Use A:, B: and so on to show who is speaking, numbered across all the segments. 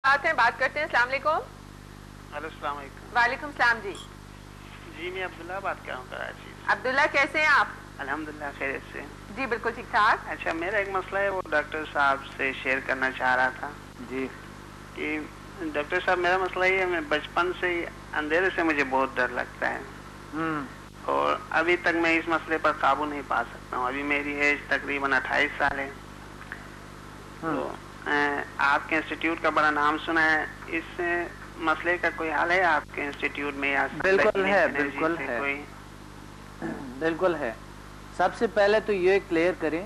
A: بات ہیں، بات کرتے ہیں. السلام علیکم.
B: ہلو السلام علیکم.
A: وعلیکم السلام. جی
B: میں عبداللہ بات کر رہا ہوں کراچی سے.
A: عبداللہ کیسے ہیں آپ؟
B: الحمدللہ خیریت سے.
A: جی بالکل ٹھیک ٹھاک.
B: اچھا میرا ایک مسئلہ ہے وہ ڈاکٹر صاحب سے شیئر کرنا چاہ رہا تھا.
C: جی
B: کہ ڈاکٹر صاحب میرا مسئلہ یہ ہے میں بچپن سے ہی اندھیرے سے مجھے بہت ڈر لگتا ہے اور ابھی تک میں اس مسئلے پر قابو نہیں پا سکتا ہوں. ابھی میری ایج تقریباً 28 سال ہے. تو آپ کے انسٹیٹیوٹ کا بڑا نام سنا ہے. اس مسئلے کا کوئی حل ہے آپ کے انسٹیٹیوٹ میں؟
C: بالکل ہے بالکل ہے. سب سے پہلے تو یہ کلیئر کریں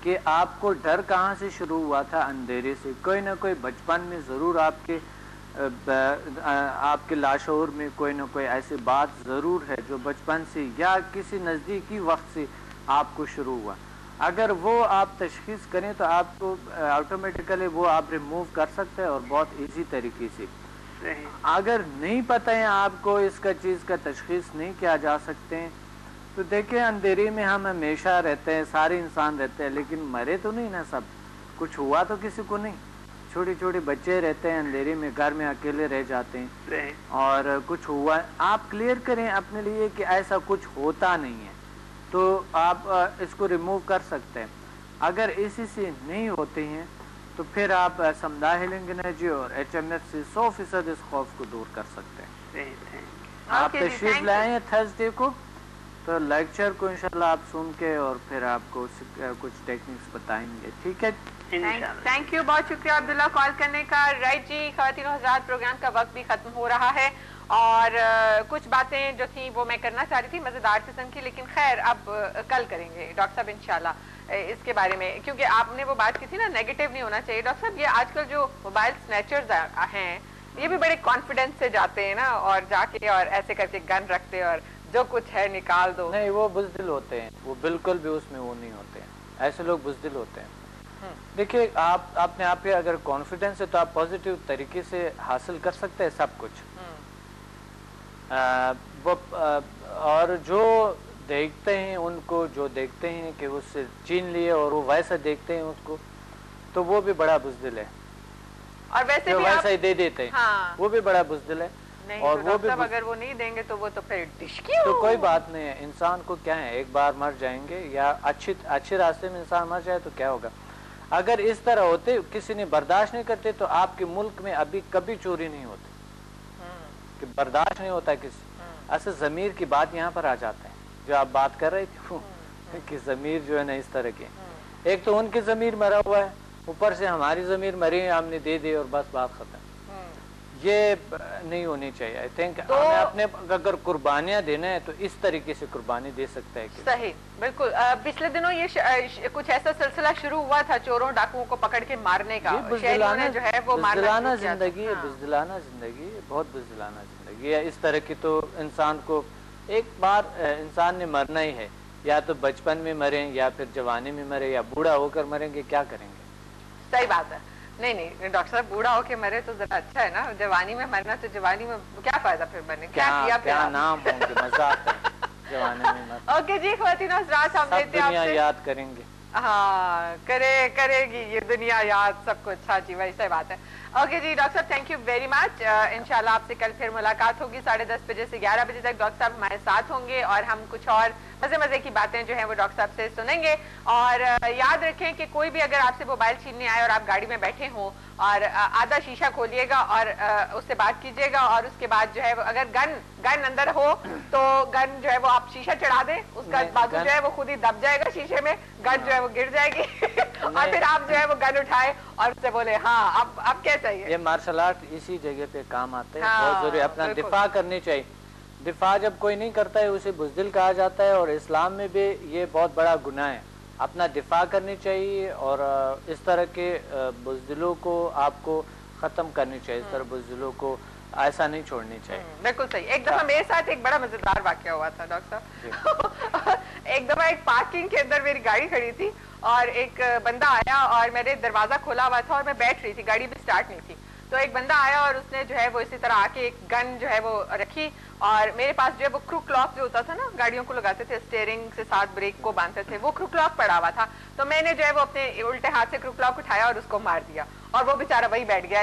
C: کہ آپ کو ڈر کہاں سے شروع ہوا تھا؟ اندھیرے سے. کوئی نہ کوئی بچپن میں ضرور آپ کے لاشعور میں کوئی نہ کوئی ایسی بات ضرور ہے جو بچپن سے یا کسی نزدیکی وقت سے آپ کو شروع ہوا. اگر وہ آپ تشخیص کریں تو آپ کو آٹومیٹیکلی وہ آپ ریموو کر سکتے ہیں اور بہت ایزی طریقے سے. اگر نہیں پتہ ہے آپ کو اس کا چیز کا تشخیص نہیں کیا جا سکتے ہیں تو دیکھیں اندھیرے میں ہم ہمیشہ رہتے ہیں، سارے انسان رہتے ہیں، لیکن مرے تو نہیں نا سب. کچھ ہوا تو کسی کو نہیں. چھوٹے چھوٹے بچے رہتے ہیں اندھیرے میں، گھر میں اکیلے رہ جاتے ہیں اور کچھ ہوا. آپ کلیئر کریں اپنے لیے کہ ایسا کچھ ہوتا نہیں ہے تو آپ اس کو ریموو کر سکتے ہیں. اگر اسی سے نہیں ہوتے ہیں تو پھر آپ سمدھا ہیلنگ انرجی اور HMF سے 100% اس خوف کو دور کر سکتے ہیں. آپ تشریف لائیں ہیں تھرسڈے کو تو لیکچر کو انشاءاللہ آپ سن کے اور پھر آپ کو کچھ ٹیکنکس بتائیں گے. ٹھیک ہے.
A: تھینک یو، بہت شکریہ عبداللہ کال کرنے کا. رائٹ جی خواتین و حضرات، پروگرام کا وقت بھی ختم ہو رہا ہے اور کچھ باتیں جو تھیں وہ میں کرنا چاہ رہی تھی مزیدار قسم کی، لیکن خیر اب کل کریں گے ڈاکٹر صاحب انشاءاللہ اس کے بارے میں، کیونکہ آپ نے وہ بات کی تھی نا نیگیٹو نہیں ہونا چاہیے. ڈاکٹر صاحب یہ آج کل جو موبائل سنیچرز ہیں یہ بھی بڑے کانفیڈنس سے جاتے ہیں نا اور جا کے اور ایسے کر کے گن رکھتے اور جو کچھ ہے نکال دو.
C: نہیں، وہ بزدل ہوتے ہیں، وہ بالکل بھی اس میں وہ نہیں ہوتے ہیں. ایسے لوگ بزدل ہوتے ہیں. دیکھیے آپ اپنے آپ پہ اگر کانفیڈنس ہے تو آپ پازیٹیو طریقے سے حاصل کر سکتے ہیں سب کچھ. اور جو دیکھتے ہیں ان کو، جو دیکھتے ہیں کہ اس سے چین لیے اور وہ ویسا دیکھتے ہیں اس کو، تو وہ بھی بڑا بزدل ہے.
A: اور ویسے
C: جو
A: بھی
C: ویسا ہی دے دیتے ہیں وہ بھی بڑا بزدل ہے.
A: اور وہ بھی اگر وہ نہیں دیں گے تو وہ تو پھر
C: تو کوئی بات نہیں ہے. انسان کو کیا ہے، ایک بار مر جائیں گے یا اچھے راستے میں انسان مر جائے تو کیا ہوگا. اگر اس طرح ہوتے کسی نے برداشت نہیں کرتے تو آپ کے ملک میں ابھی کبھی چوری نہیں ہوتی کہ برداشت نہیں ہوتا کسی. اصل ضمیر کی بات یہاں پر آ جاتا ہے جو آپ بات کر رہے تھے کہ ضمیر جو ہے نا اس طرح کے. ایک تو ان کی ضمیر مرا ہوا ہے، اوپر سے ہماری ضمیر مری ہے، ہم نے دے دی اور بس بات ختم. یہ نہیں ہونی چاہیے. آئی تھنک ہمیں اپنے اگر قربانیاں دینا ہے تو اس طریقے سے قربانی دے سکتا ہے.
A: صحیح بالکل. پچھلے دنوں یہ کچھ ایسا سلسلہ شروع ہوا تھا چوروں ڈاکوؤں کو پکڑ کے مارنے کا.
C: بزدلانہ زندگی ہے، بزدلانہ زندگی، بہت بزدلانہ زندگی ہے. اس طرح کی تو انسان کو ایک بار انسان نے مرنا ہی ہے. یا تو بچپن میں مریں یا پھر جوانی میں مریں یا بوڑھا ہو کر مریں گے. کیا کریں گے؟
A: صحیح بات ہے. نہیں ڈاکٹر صاحب بوڑھا ہو کے مرے تو ذرا اچھا ہے نا. جوانی میں مرنا تو جوانی میں کیا فائدہ پھر بنے.
C: کیا نام ہوں گے، مزہ آتا ہے جوانی میں مرنا.
A: اوکے جی خواتین و حضرات، ہم لیتے ہیں
C: دنیا یاد کریں گے.
A: ہاں کرے گی یہ دنیا یاد سب کچھ. ہاں جی ویسے بات ہے. اوکے جی ڈاکٹر صاحب تھینک یو ویری مچ. انشاءاللہ آپ سے کل پھر ملاقات ہوگی 10:30 بجے سے 11 بجے تک. ڈاکٹر صاحب ہمارے ساتھ ہوں گے اور ہم کچھ اور مزے کی باتیں جو ہیں وہ ڈاکٹر صاحب سے سنیں گے. اور یاد رکھیں کہ کوئی بھی اگر آپ سے موبائل چھیننے آئے اور آپ گاڑی میں بیٹھے ہوں اور آدھا شیشہ کھولیے گا اور اس سے بات کیجیے گا اور اس کے بعد جو ہے اگر گن اندر ہو تو گن جو ہے وہ آپ شیشہ چڑھا دیں، اس کا بازو جو ہے وہ خود ہی دب جائے گا شیشے میں، گن جو ہے وہ گر جائے گی اور پھر آپ جو ہے وہ گن اٹھائے اور اس سے بولے ہاں اب کیا چاہیے.
C: یہ مارشل آرٹ اسی جگہ پہ کام آتے ہیں. بہت ضروری اپنا دفاع کرنی چاہیے. دفاع جب کوئی نہیں کرتا ہے اسے بزدل کہا جاتا ہے اور اسلام میں بھی یہ بہت بڑا گناہ ہے. اپنا دفاع کرنی چاہیے اور اس طرح کے بزدلوں کو آپ کو ختم کرنی چاہیے. اس طرح بزدلوں کو ایسا نہیں چھوڑنی چاہیے.
A: بالکل صحیح. ایک دفعہ میرے ساتھ ایک بڑا مزیدار واقعہ ہوا تھا ڈاکٹر صاحب. ایک دفعہ ایک پارکنگ کے اندر میری گاڑی کھڑی تھی اور ایک بندہ آیا اور میرے دروازہ کھولا ہوا تھا اور میں بیٹھ رہی تھی، گاڑی بھی سٹارٹ نہیں تھی. تو ایک بندہ آیا اور اس نے جو ہے وہ اسی طرح آ کے ایک گن جو ہے وہ رکھی اور میرے پاس جو ہے وہ کروک لاک جو ہوتا تھا نا گاڑیوں کو لگاتے تھے اسٹیئرنگ سے ساتھ بریک کو باندھتے تھے، وہ کروک لاک پڑا ہوا تھا. تو میں نے جو ہے وہ اپنے الٹے ہاتھ سے کروک لاک اٹھایا اور اس کو مار دیا اور وہ بیچارہ وہی بیٹھ گیا.